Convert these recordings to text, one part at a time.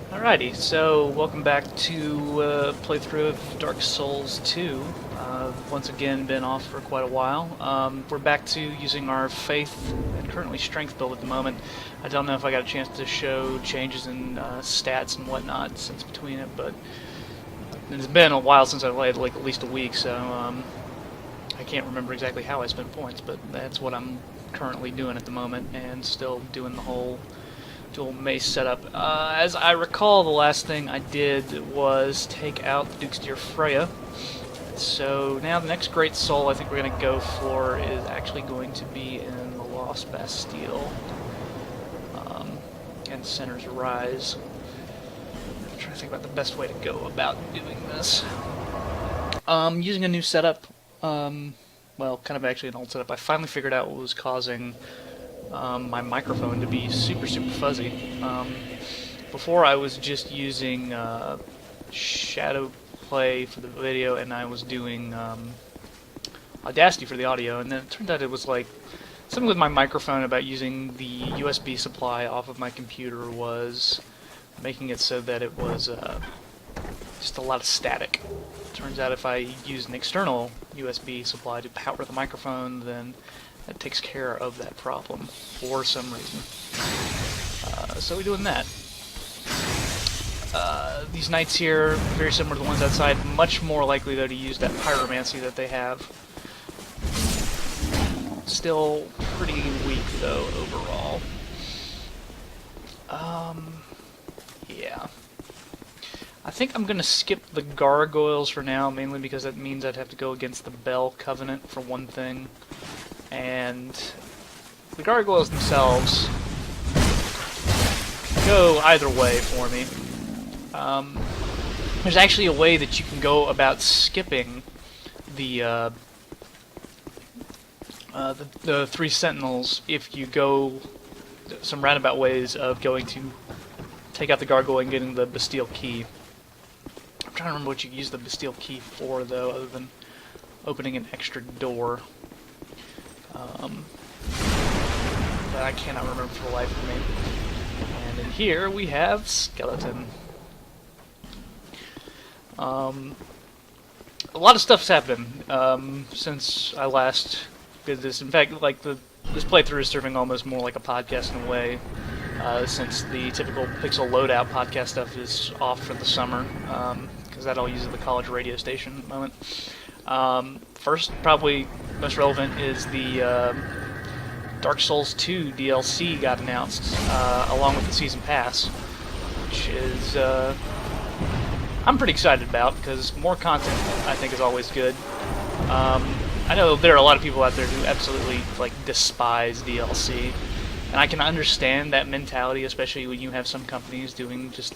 Alrighty, so welcome back to playthrough of Dark Souls 2. Once again, been off for quite a while. We're back to using our Faith and currently Strength build at the moment. I don't know if I got a chance to show changes in stats and whatnot since between it, but it's been a while since I played, like at least a week, so I can't remember exactly how I spent points, but that's what I'm currently doing at the moment, and still doing the whole dual mace setup. As I recall, the last thing I did was take out the Duke's Dear Freya. So now the next great soul I think we're going to go for is actually going to be in the Lost Bastille and Sinner's Rise. I'm trying to think about the best way to go about doing this. Using a new setup, well, kind of actually an old setup. I finally figured out what was causing my microphone to be super fuzzy. Before I was just using shadow play for the video, and I was doing Audacity for the audio, and then it turned out it was like something with my microphone about using the USB supply off of my computer was making it so that it was just a lot of static. Turns out if I use an external USB supply to power the microphone, then that takes care of that problem for some reason. So we're doing that. These knights here, very similar to the ones outside, much more likely though to use that pyromancy that they have. Still pretty weak though overall. Yeah. I think I'm gonna skip the gargoyles for now, mainly because that means I'd have to go against the Bell Covenant for one thing. And the gargoyles themselves go either way for me. There's actually a way that you can go about skipping the three sentinels if you go some roundabout ways of going to take out the gargoyle and getting the Bastille key. I'm trying to remember what you use the Bastille key for, though, other than opening an extra door. That I cannot remember for the life of me. And in here we have Skeleton. A lot of stuff's happened since I last did this. In fact, like this playthrough is serving almost more like a podcast in a way, since the typical Pixel Loadout podcast stuff is off for the summer, because that all uses the college radio station at the moment. First, probably most relevant, is the Dark Souls 2 DLC got announced, along with the Season Pass, which is I'm pretty excited about, because more content, I think, is always good. I know there are a lot of people out there who absolutely despise DLC, and I can understand that mentality, especially when you have some companies doing just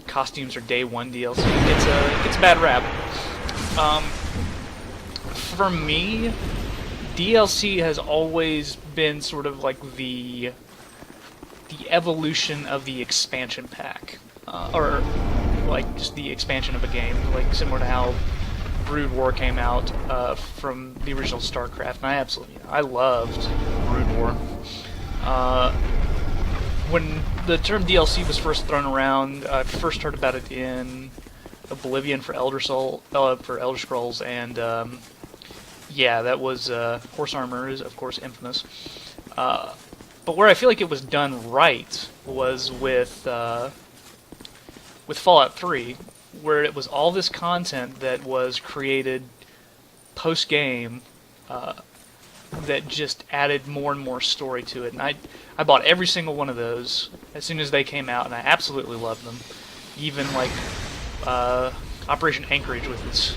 costumes or day one DLC. It gets a bad rap. For me, DLC has always been sort of like the evolution of the expansion pack, or just the expansion of a game, similar to how Brood War came out from the original StarCraft, and I loved Brood War. When the term DLC was first thrown around, I first heard about it in Oblivion for Elder Scrolls, and yeah, that was Horse Armor is of course infamous. But where I feel like it was done right was with Fallout 3, where it was all this content that was created post-game that just added more and more story to it. And I bought every single one of those as soon as they came out, and I absolutely loved them. Even Operation Anchorage with its,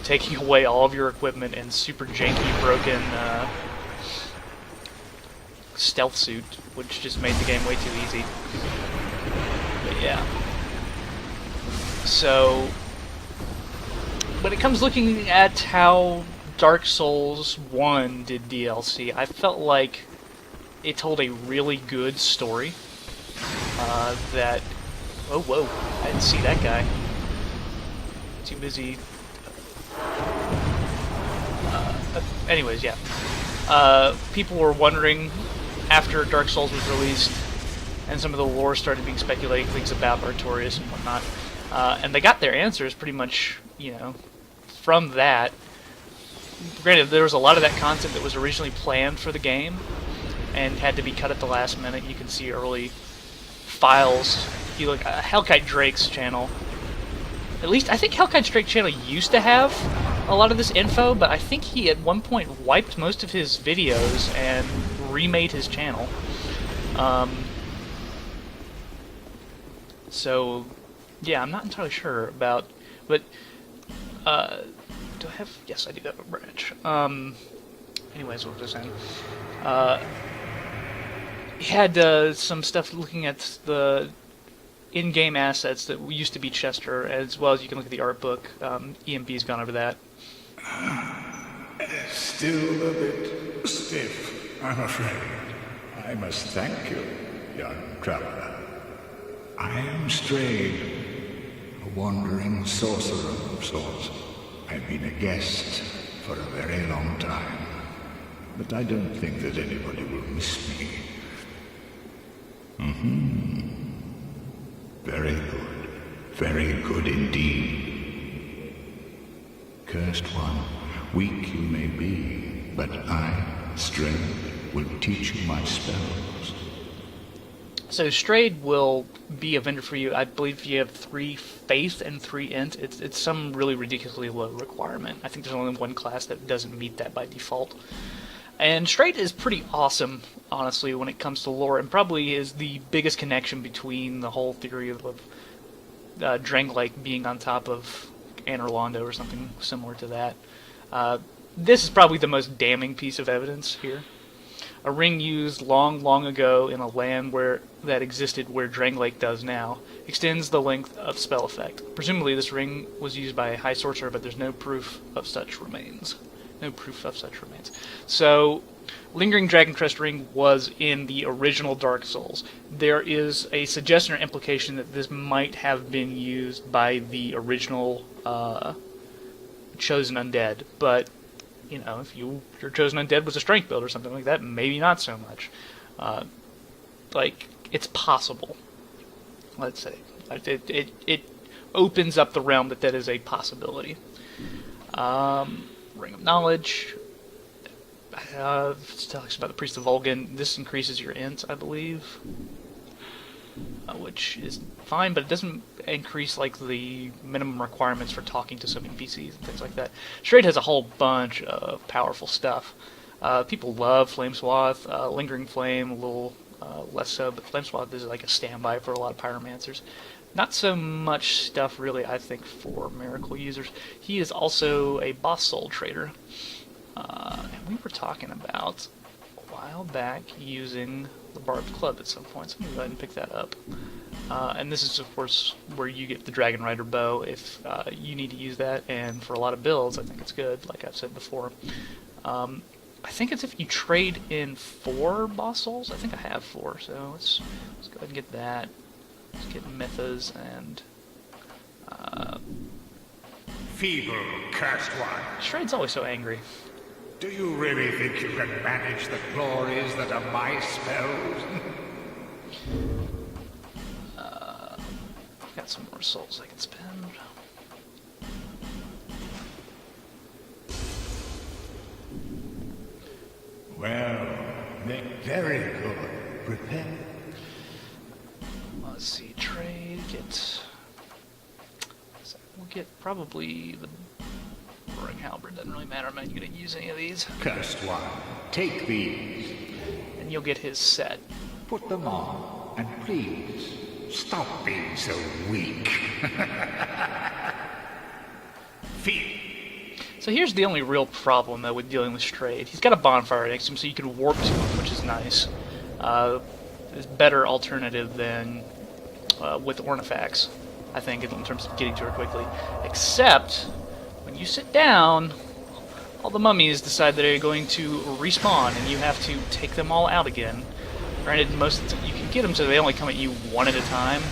taking away all of your equipment and super janky, broken stealth suit, which just made the game way too easy. But yeah. So, when it comes looking at how Dark Souls 1 did DLC, I felt like it told a really good story. That... Oh, whoa. I didn't see that guy. Too busy... anyways, yeah. People were wondering, after Dark Souls was released, and some of the lore started being speculated, things about Artorias and whatnot. And they got their answers pretty much, from that. Granted, there was a lot of that content that was originally planned for the game and had to be cut at the last minute. You can see early files. If you look at Hellkite Drake's channel, at least I think Hellkite Drake's channel used to have a lot of this info, but I think he at one point wiped most of his videos and remade his channel. So, yeah, I'm not entirely sure about, but, do I have, yes, I do have a branch. Anyways, what was I saying? He had some stuff looking at the in-game assets that used to be Chester, as well as you can look at the art book. EMP's gone over that. Still a bit stiff, I'm afraid. I must thank you, young traveler. I am Strayed, a wandering sorcerer of sorts. I've been a guest for a very long time, but I don't think that anybody will miss me. Very good indeed. Cursed one, weak you may be, but I, Strayed, will teach you my spells. So Strayed will be a vendor for you. I believe you have 3 Faith and 3 Int. It's some really ridiculously low requirement. I think there's only one class that doesn't meet that by default. And Strayed is pretty awesome, honestly, when it comes to lore, and probably is the biggest connection between the whole theory of Drangleic being on top of Anor Londo or something similar to that. This is probably the most damning piece of evidence here. A ring used long ago in a land that existed where Drangleic does now extends the length of spell effect. Presumably this ring was used by a high sorcerer, but there's no proof of such remains. So, Lingering Dragon Crest Ring was in the original Dark Souls. There is a suggestion or implication that this might have been used by the original Chosen Undead, but if your Chosen Undead was a strength build or something like that, maybe not so much. It's possible. Let's say it opens up the realm that is a possibility. Ring of Knowledge. It talks about the Priest of Vulcan. This increases your int, I believe, which is fine, but it doesn't increase the minimum requirements for talking to some NPCs and things like that. Strayed has a whole bunch of powerful stuff. People love Flame Swath, Lingering Flame, a little less so, but Flame Swath is like a standby for a lot of pyromancers. Not so much stuff, really, I think, for miracle users. He is also a boss soul trader. And we were talking about, a while back, using the Barbed Club at some point, so I'm going to go ahead and pick that up. And this is, of course, where you get the Dragon Rider bow if you need to use that, and for a lot of builds, I think it's good, like I've said before. I think it's if you trade in 4 boss souls. I think I have 4, so let's go ahead and get that. Let's get Mythas and... Feeble, cursed one. Strayed's always so angry. Do you really think you can manage the glories that are my spells? I've got some more souls I can spend. Well, very good. Prepare. Let's see, trade, we'll get probably the Roaring Halberd, doesn't really matter, I'm not going to use any of these. Cursed one, take these. And you'll get his set. Put them on, and please, stop being so weak. Feel. So here's the only real problem, though, with dealing with Strayed. He's got a bonfire next to him, so you can warp to him, which is nice. It's a better alternative than with Ornifacts, I think, in terms of getting to her quickly. Except, when you sit down, all the mummies decide that they're going to respawn, and you have to take them all out again. Granted, most of the time you can get them so they only come at you one at a time.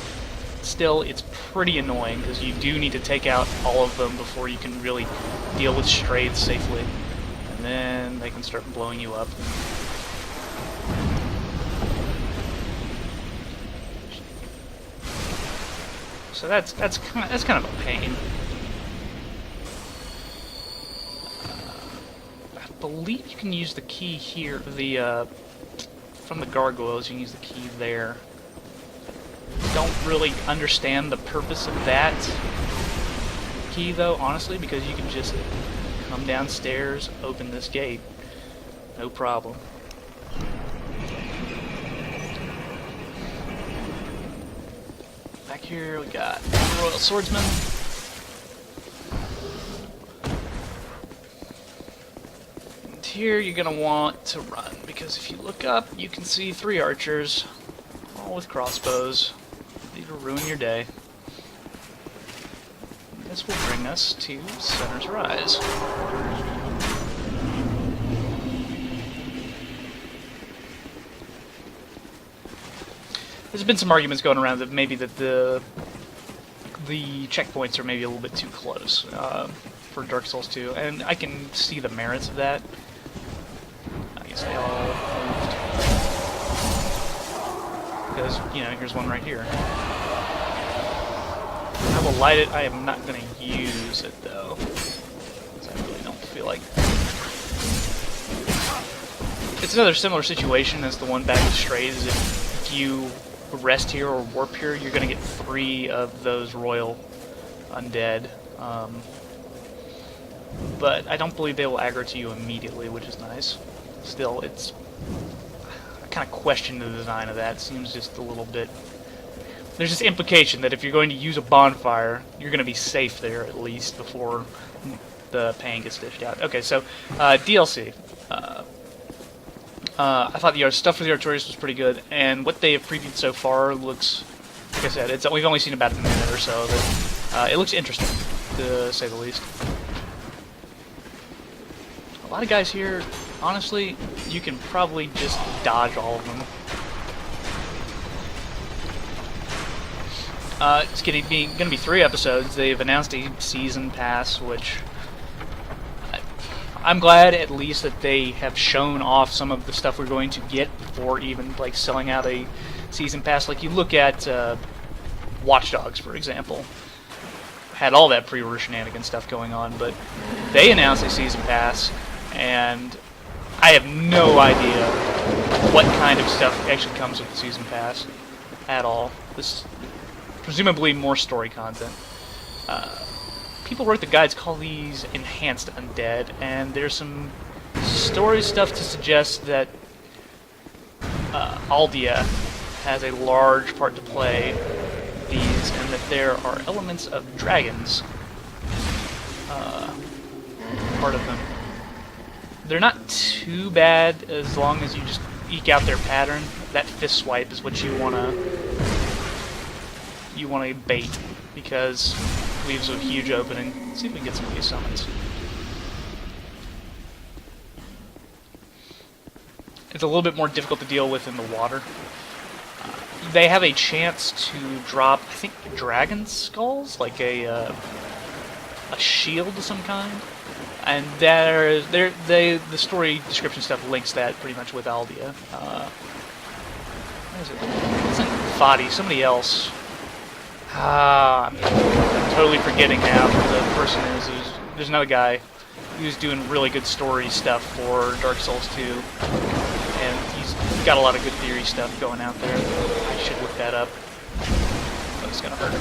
Still, it's pretty annoying, because you do need to take out all of them before you can really deal with Strayed safely. And then they can start blowing you up. So that's kind of a pain. I believe you can use the key here. From the gargoyles, you can use the key there. Don't really understand the purpose of that key, though, honestly, because you can just come downstairs, open this gate, no problem. Back here we got the Royal Swordsman. And here you're gonna want to run, because if you look up, you can see 3 archers, all with crossbows. These will ruin your day. This will bring us to Center's Rise. There's been some arguments going around that maybe the checkpoints are maybe a little bit too close for Dark Souls 2, and I can see the merits of that. I guess they all moved. Because, you know, here's one right here. I will light it. I am not going to use it, though, because I really don't feel like... It's another similar situation as the one back with Strays. If you rest here or warp here, you're going to get 3 of those royal undead. But I don't believe they will aggro to you immediately, which is nice. Still, it's... I kind of question the design of that. It seems just a little bit... There's this implication that if you're going to use a bonfire, you're going to be safe there at least before the pain gets dished out. Okay, so DLC. I thought the stuff for the Artorias was pretty good, and what they have previewed so far looks, like I said, we've only seen about a minute or so, but it looks interesting, to say the least. A lot of guys here, honestly, you can probably just dodge all of them. It's going to be 3 episodes. They've announced a season pass, which I'm glad at least that they have shown off some of the stuff we're going to get before even like selling out a season pass. Like you look at Watch Dogs, for example, had all that pre-order shenanigan stuff going on, but they announced a season pass, and I have no idea what kind of stuff actually comes with the season pass at all. This presumably more story content. People wrote the guides call these enhanced undead, and there's some story stuff to suggest that Aldia has a large part to play these, and that there are elements of dragons part of them. They're not too bad as long as you just eke out their pattern. That fist swipe is what you want to bait, because it leaves a huge opening. Let's see if we can get some of these summons. It's a little bit more difficult to deal with in the water. They have a chance to drop, I think, dragon skulls, like a shield of some kind, and the story description stuff links that pretty much with Aldia. What is it? It isn't Fadi, somebody else. I'm totally forgetting now who the person is. There's another guy who's doing really good story stuff for Dark Souls 2, and he's got a lot of good theory stuff going out there. I should look that up, but it's gonna hurt.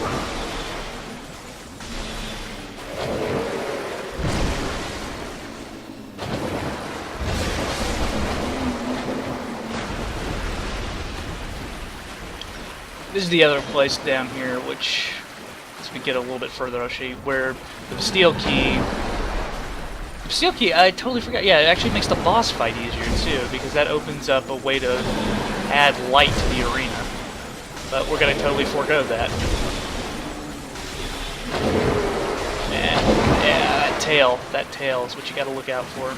This is the other place down here, which, as we get a little bit further, I'll show you, where the Bastille Key... The Bastille Key, I totally forgot. Yeah, it actually makes the boss fight easier, too, because that opens up a way to add light to the arena. But we're going to totally forego that. And, yeah, that tail is what you got to look out for.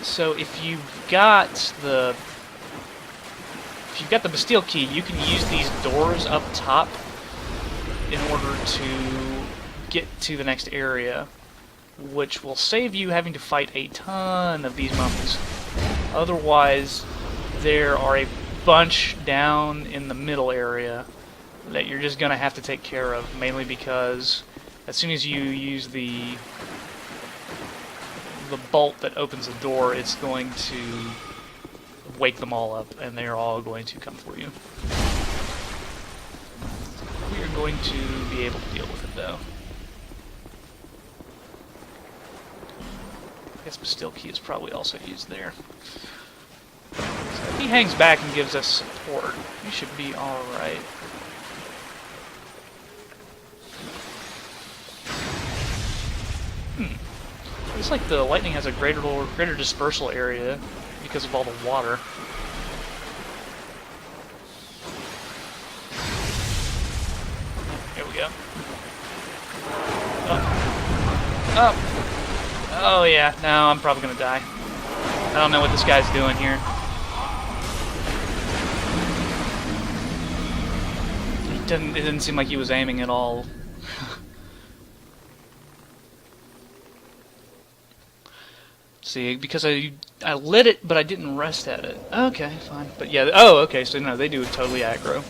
So if you've got the Bastille Key, you can use these doors up top in order to get to the next area. which will save you having to fight a ton of these mummies. Otherwise, there are a bunch down in the middle area that you're just going to have to take care of, mainly because as soon as you use the bolt that opens the door, it's going to wake them all up, and they're all going to come for you. We are going to be able to deal with it, though. I guess Bastille Key is probably also used there. So if he hangs back and gives us support, we should be alright. Looks like the lightning has a greater dispersal area because of all the water. Here we go. Oh yeah, no, I'm probably gonna die. I don't know what this guy's doing here. It didn't seem like he was aiming at all. See, because I lit it, but I didn't rest at it. Okay, fine. But yeah, oh, okay, so no, they do it totally aggro.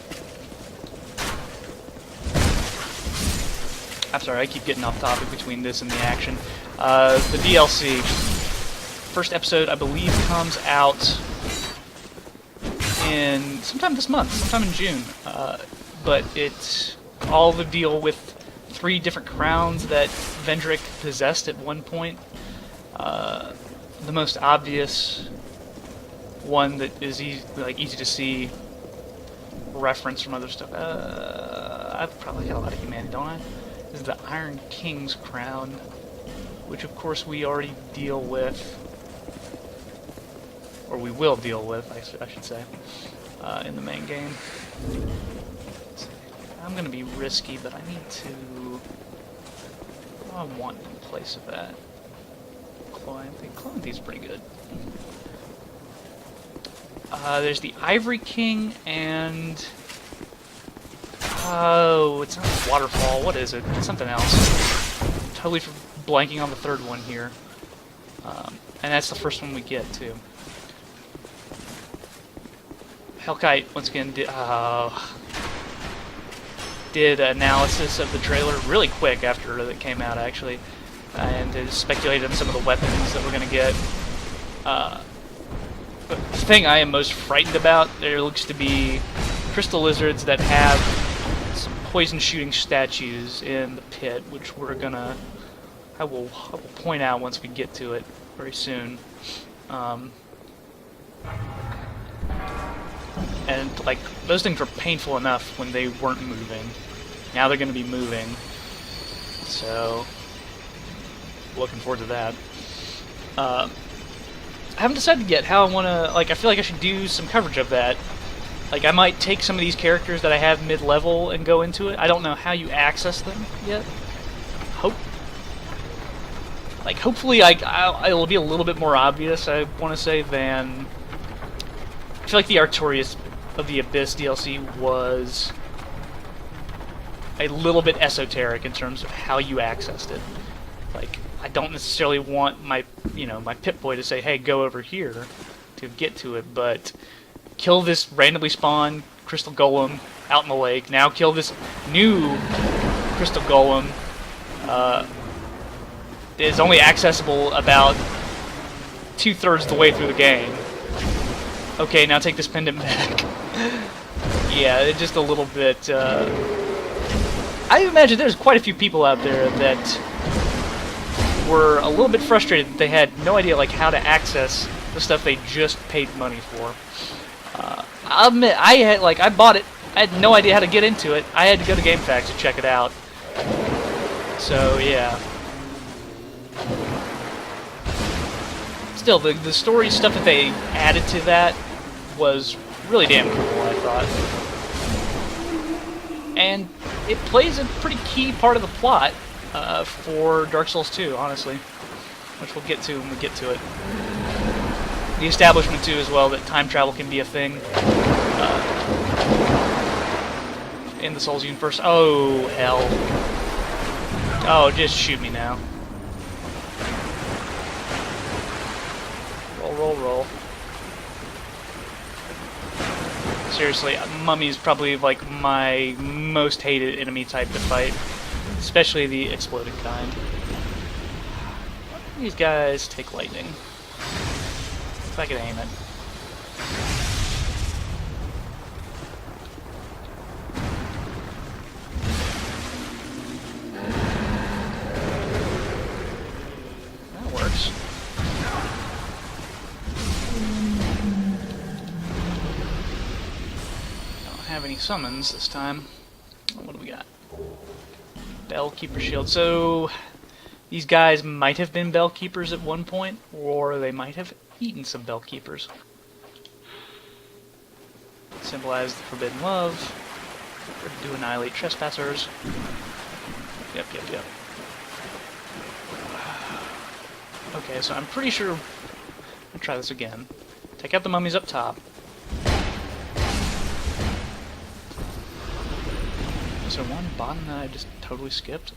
I'm sorry, I keep getting off topic between this and the action. The DLC. First episode, I believe, comes out in sometime this month, sometime in June. But it's all the deal with 3 different crowns that Vendrick possessed at one point. The most obvious one that is easy to see reference from other stuff. I've probably got a lot of humanity, don't I? Is the Iron King's crown, which of course we already deal with, or we will deal with, I should say, in the main game. I'm going to be risky, but I need to... What do I want in place of that? Chloranthi's pretty good. There's the Ivory King and... Oh, it's not a waterfall. What is it? It's something else. I'm totally blanking on the third one here. And that's the first one we get, too. Hellkite, once again, did analysis of the trailer really quick after it came out, actually. And it speculated on some of the weapons that we're going to get. But the thing I am most frightened about, there looks to be crystal lizards that have some poison shooting statues in the pit, which I will point out once we get to it very soon. And like those things were painful enough when they weren't moving. Now they're going to be moving. So looking forward to that. I haven't decided yet how I want to, I feel like I should do some coverage of that. Like, I might take some of these characters that I have mid-level and go into it. I don't know how you access them yet. Hopefully it'll be a little bit more obvious, I want to say, than... I feel like the Artorias of the Abyss DLC was a little bit esoteric in terms of how you accessed it. Like, I don't necessarily want my Pip-Boy to say, hey, go over here to get to it, but kill this randomly spawned Crystal Golem out in the lake. Now kill this new Crystal Golem. Is only accessible about 2/3 the way through the game. Okay, now take this pendant back. Yeah, it's just a little bit... I imagine there's quite a few people out there that were a little bit frustrated that they had no idea how to access the stuff they just paid money for. I'll admit, I bought it. I had no idea how to get into it. I had to go to GameFAQs to check it out. So yeah. Still, the story stuff that they added to that was really damn cool, I thought. And it plays a pretty key part of the plot for Dark Souls 2, honestly, which we'll get to when we get to it. The establishment, too, as well, that time travel can be a thing in the Souls universe. Oh, hell. Oh, just shoot me now. roll. Seriously, mummy's probably like my most hated enemy type to fight, especially the exploding kind. These guys take lightning. If I could aim it. That works. Don't have any summons this time. What do we got? Bellkeeper shield. So these guys might have been Bellkeepers at one point, or they might have eaten some Bellkeepers. Symbolize the forbidden love. Or to annihilate trespassers. Yep. Okay, so I'm pretty sure... I'll try this again. Take out the mummies up top. Is there one bottom that I just totally skipped?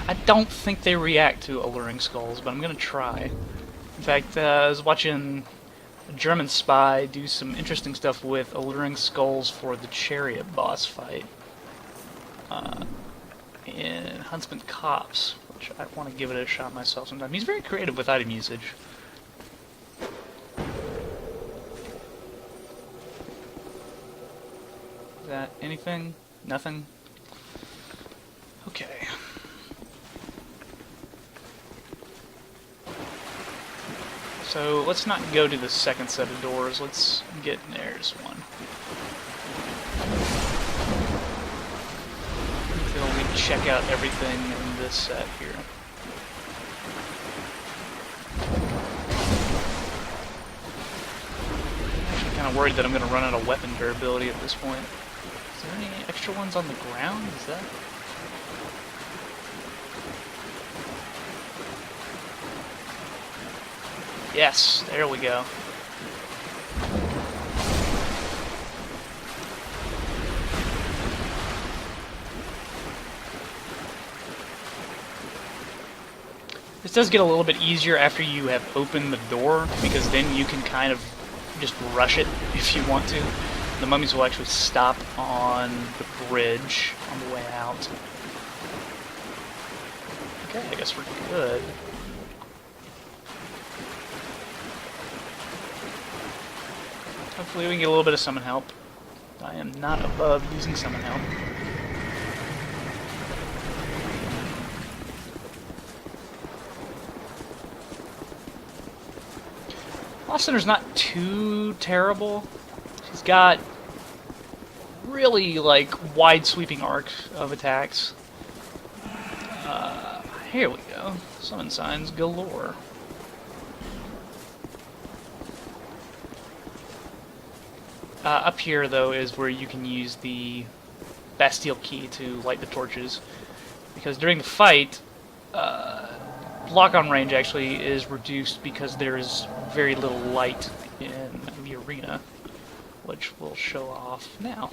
I don't think they react to alluring skulls, but I'm gonna try. In fact, I was watching a German spy do some interesting stuff with alluring skulls for the chariot boss fight in Huntsman Cops, which I want to give it a shot myself sometime. He's very creative with item usage. Is that anything? Nothing? Okay. So let's not go to the second set of doors. Let's get there's one. Then we check out everything in this set here. I'm actually kind of worried that I'm going to run out of weapon durability at this point. Is there any extra ones on the ground? Is that... Yes, there we go. This does get a little bit easier after you have opened the door, because then you can kind of just rush it if you want to. The mummies will actually stop on the bridge on the way out. Okay, I guess we're good. Hopefully we can get a little bit of summon help. I am not above using summon help. Lost Center's not too terrible. She's got really, like, wide sweeping arc of attacks. Here we go. Summon signs galore. Up here, though, is where you can use the Bastille key to light the torches. Because during the fight, lock-on range actually is reduced because there is very little light in the arena, which we'll show off now.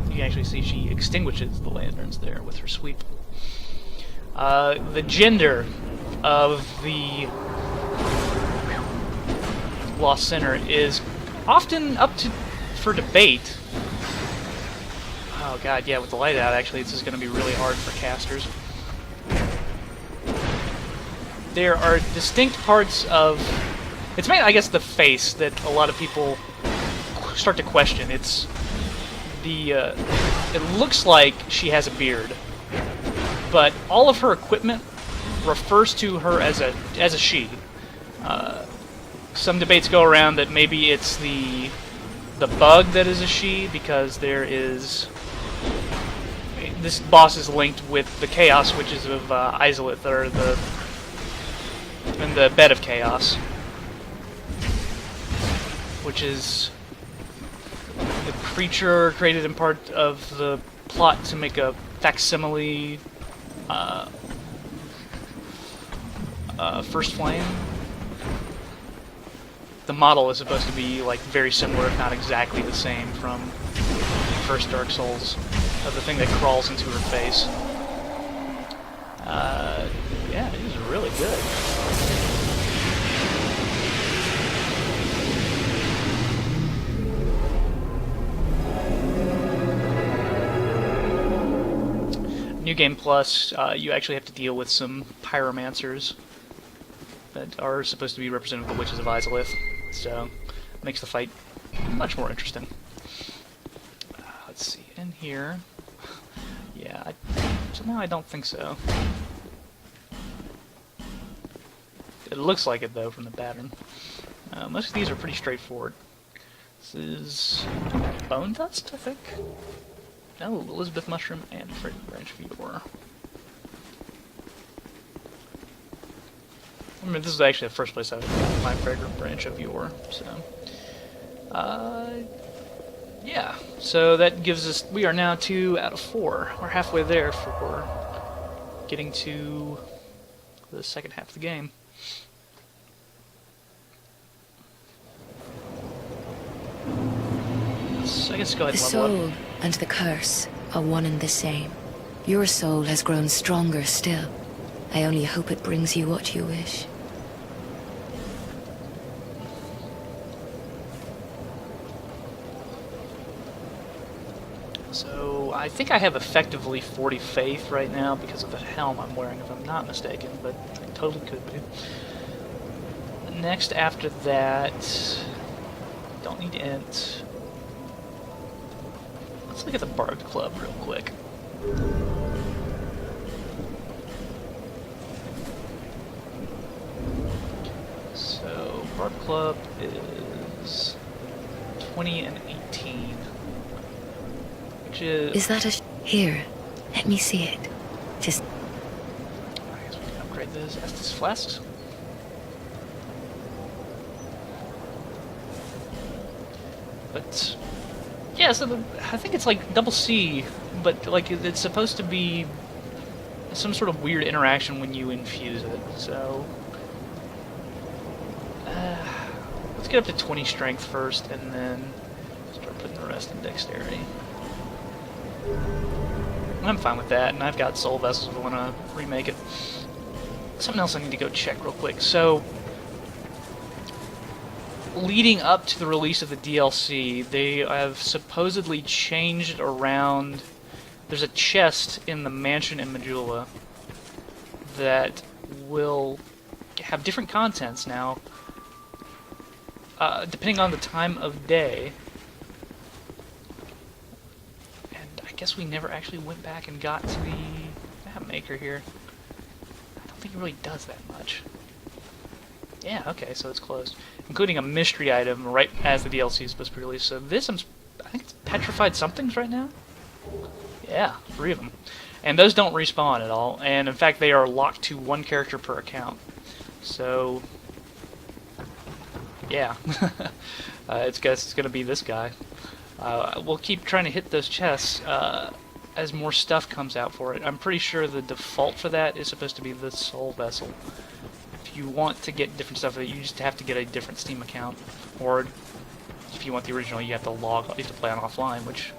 You can actually see she extinguishes the lanterns there with her sweep. The gender of the Lost Center is often up for debate. Oh god, yeah, with the light out, actually, this is going to be really hard for casters. There are distinct parts of... It's mainly, I guess, the face that a lot of people start to question. It's the... it looks like she has a beard, but all of her equipment refers to her as a she. Some debates go around that maybe it's the bug that is a she, because there is... this boss is linked with the Chaos Witches of Izalith, that are in the Bed of Chaos, which is the creature created in part of the plot to make a facsimile First Flame. The model is supposed to be like very similar, if not exactly the same, from first Dark Souls, of the thing that crawls into her face. Yeah, it is really good. New Game Plus, you actually have to deal with some pyromancers that are supposed to be representative of the Witches of Izalith, so it makes the fight much more interesting. Let's see, in here... Yeah, somehow I don't think so. It looks like it, though, from the pattern. Most of these are pretty straightforward. This is Bone Dust, I think? No, Elizabeth Mushroom and Fragrant Branch of Yore. I mean, this is actually the first place I got my Fragrant Branch of Yore, so... yeah, so that gives us... We are now 2 out of 4. We're halfway there for getting to the second half of the game. So I guess go ahead The and level soul and the curse are one and the same. Your soul has grown stronger still. I only hope it brings you what you wish. So I think I have effectively 40 faith right now because of the helm I'm wearing, if I'm not mistaken, but I totally could be. Next after that, don't need int. Let's look at the Bard Club real quick. So Bard Club is 20 and 18. Is that a... Here, let me see it. Just... I guess we can upgrade those Estus Flasks. But... yeah, so I think it's like double C, but like it's supposed to be some sort of weird interaction when you infuse it, so... let's get up to 20 strength first, and then start putting the rest in dexterity. I'm fine with that, and I've got soul vessels if I want to remake it. Something else I need to go check real quick. So, leading up to the release of the DLC, they have supposedly changed around... There's a chest in the mansion in Majula that will have different contents now, depending on the time of day. I guess we never actually went back and got to the map maker here. I don't think it really does that much. Yeah, okay, so it's closed. Including a mystery item right as the DLC is supposed to be released. So this, I think it's Petrified Somethings right now? Yeah, 3 of them. And those don't respawn at all. And in fact, they are locked to 1 character per account. So, yeah. It's going to be this guy. We'll keep trying to hit those chests as more stuff comes out for it. I'm pretty sure the default for that is supposed to be the Soul Vessel. If you want to get different stuff, you just have to get a different Steam account. Or if you want the original, you have to you have to play on offline, which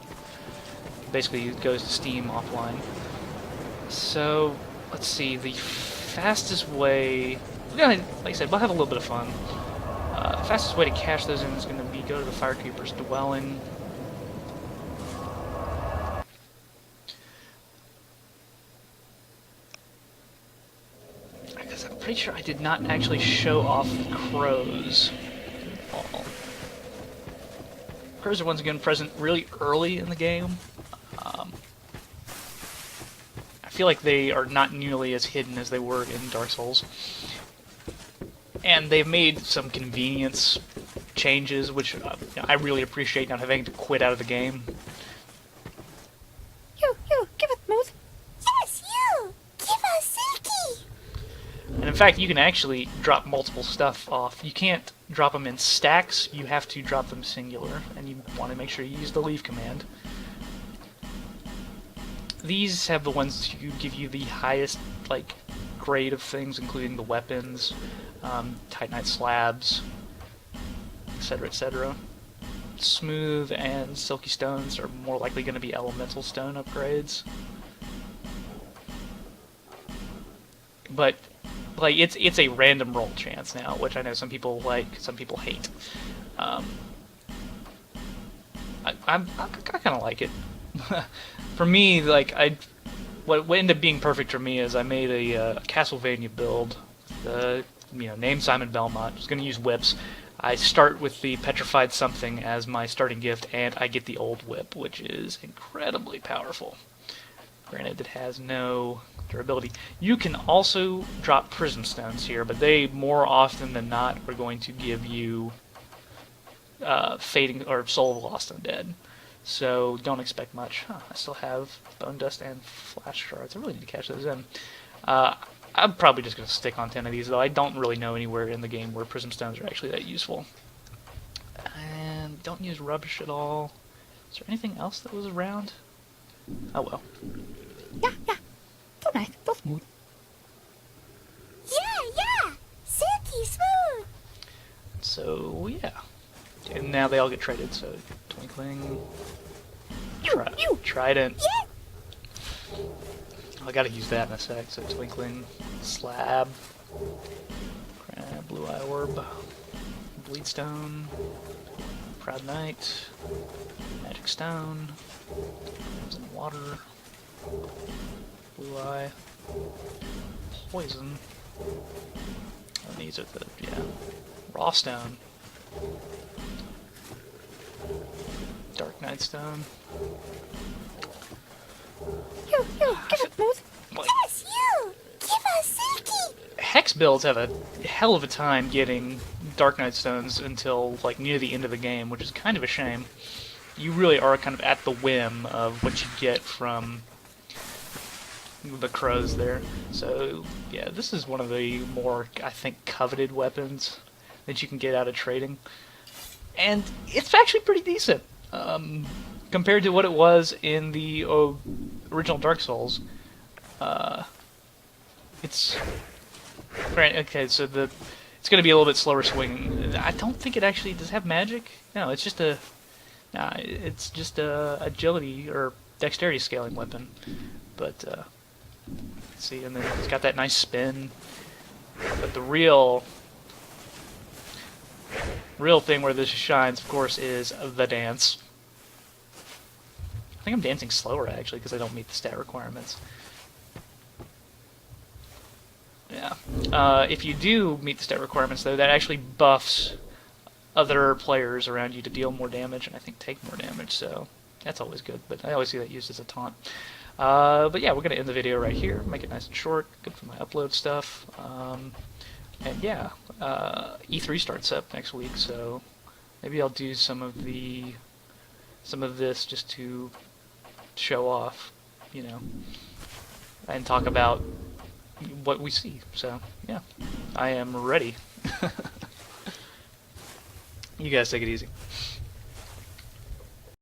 basically goes to Steam offline. So, let's see, the fastest way... like I said, we'll have a little bit of fun. The fastest way to cash those in is going to be go to the Firekeeper's Dwelling. Because I'm pretty sure I did not actually show off the crows at all. Crows are once again present really early in the game. I feel like they are not nearly as hidden as they were in Dark Souls. And they've made some convenience changes, which I really appreciate, not having to quit out of the game. You, give it more. fact, you can actually drop multiple stuff off. You can't drop them in stacks, you have to drop them singular, and you want to make sure you use the leave command. These have the ones to give you the highest like grade of things, including the weapons, titanite slabs, etc., etc. Smooth and silky stones are more likely going to be elemental stone upgrades. But like it's a random roll chance now, which I know some people like, some people hate. I kind of like it. For me, like what ended up being perfect for me is I made a Castlevania build. Named Simon Belmont. I was going to use whips. I start with the Petrified Something as my starting gift, and I get the Old Whip, which is incredibly powerful. Granted, it has no durability. You can also drop Prism Stones here, but they, more often than not, are going to give you Fading, or Soul of Lost Undead. So don't expect much. I still have Bone Dust and Flash Shards. I really need to catch those in. I'm probably just going to stick on 10 of these, though I don't really know anywhere in the game where Prism Stones are actually that useful. And don't use rubbish at all. Is there anything else that was around? Oh well. Yeah. So nice, so smooth. Yeah. Silky smooth. So, yeah. And now they all get traded, so Twinkling, Trident. Yeah. I gotta use that in a sec, so Twinkling, Slab, Blue Eye Orb, Bleedstone, Proud Knight, Magic Stone, Crimson Water, Blue Eye, Poison, and these are the, Raw Stone, Dark Knight Stone. You, give it smooth. What? Yes, you. Give us silky. Hex builds have a hell of a time getting Dark Knight Stones until like near the end of the game, which is kind of a shame. You really are kind of at the whim of what you get from the crows there. So yeah, this is one of the more, I think, coveted weapons that you can get out of trading, and it's actually pretty decent compared to what it was in the original Dark Souls. It's okay. So it's going to be a little bit slower swinging. I don't think it actually does have magic. No, it's just a agility or dexterity scaling weapon. But let's see, and then it's got that nice spin. But the real thing where this shines, of course, is the dance. I think I'm dancing slower, actually, because I don't meet the stat requirements. Yeah. If you do meet the stat requirements, though, that actually buffs other players around you to deal more damage, and I think take more damage, so that's always good, but I always see that used as a taunt. But yeah, we're going to end the video right here, make it nice and short, good for my upload stuff. And yeah, E3 starts up next week, so maybe I'll do some of this just to show off, and talk about what we see. So yeah, I am ready. You guys take it easy.